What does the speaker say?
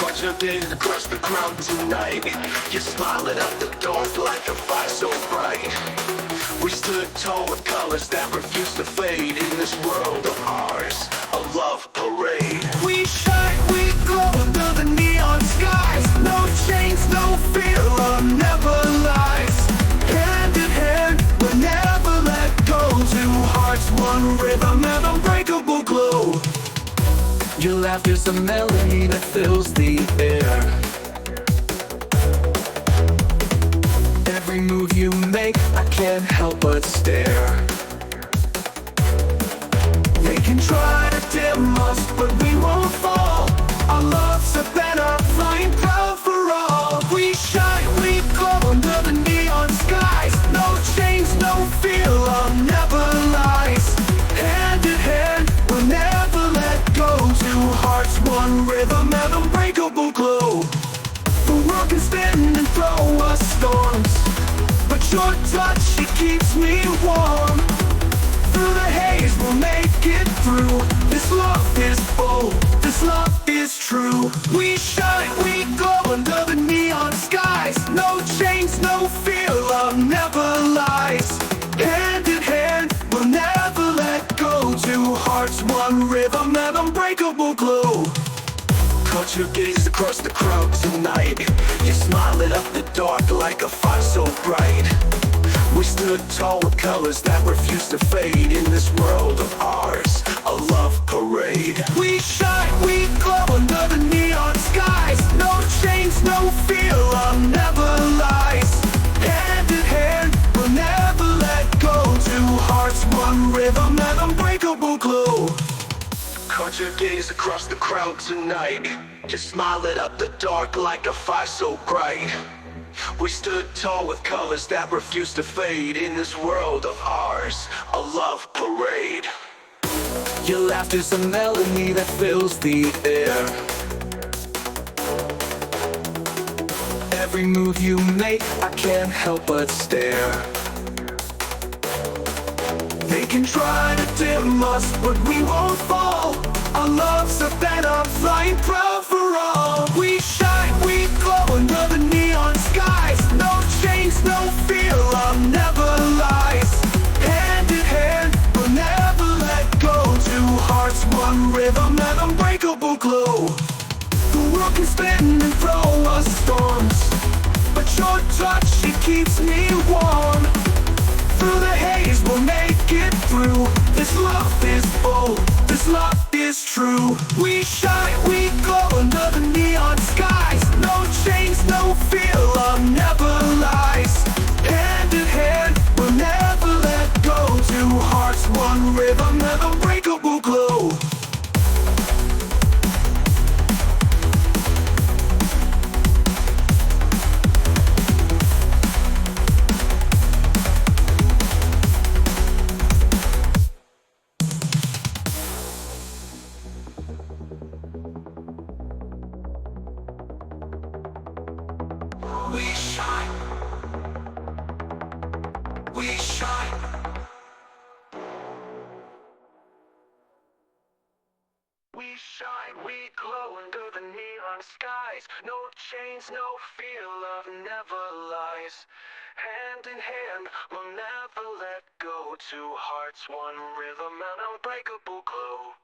Caught your gaze across the crowd tonight. You're smiling up the dark like a fire so bright. We stood tall with colors that refuse to fade in this world of ours, a love parade. We shine, we glow under the neon skies. No chains, no fear, love never lies. Hand in hand, we'll never let go. Two hearts, one rhythm, and unbreakable glow. Your laughter's a melody that fills the air. Every move you make, I can't help but stare. They can try to dim us, but we won't fall. Our love's a banner flying proud for all. We shine, we glow under the neon skies. No chains, no fear, love never lies. Hand in hand, we'll never let go. Two hearts, one rhythm, and unbreakable glow. The world can spin and throw us storms, but your touch, it keeps me warm. Through the haze, we'll make it through. This love is bold, this love is true. We shine, we glow under the neon skies. No chains, no fear, love never lies. Hand in hand, we'll never let go. Two hearts, one rhythm, and unbreakable glow. Caught your gaze across the crowd tonight. You're smiling up the dark like a fire so bright. We stood tall with colors that refuse to fade in this world of ours, a love parade. We shine, we glow under the neon skies. No chains, no fear, love never lies. Hand in hand, we'll never let go. Two hearts, one rhythm, and unbreakable glow. Caught your gaze across the crowd tonight. You're smiling up the dark like a fire so bright. We stood tall with colors that refuse to fade in this world of ours, a love parade. Your laughter's a melody that fills the air. Every move you make, I can't help but stare. They can try to dim us, but we won't fall. Our love's a banner flying proud for all. We shine, we glow under the neon skies. No chains, no fear, love never lies. Hand in hand, we'll never let go. Two hearts, one rhythm, and unbreakable glow. The world can spin and throw us storms, but your touch, it keeps me warm. Through the haze, we'll make it through. This love is bold, this love is true. We shine, we glow under the neon skies. No chains, no fear, love never lies. Hand in hand, we'll never let go. Two hearts, one rhythm, and unbreakable glow. We shine, we shine. We shine, we glow under the neon skies. No chains, no fear, love never lies. Hand in hand, we'll never let go. Two hearts, one rhythm, and unbreakable glow.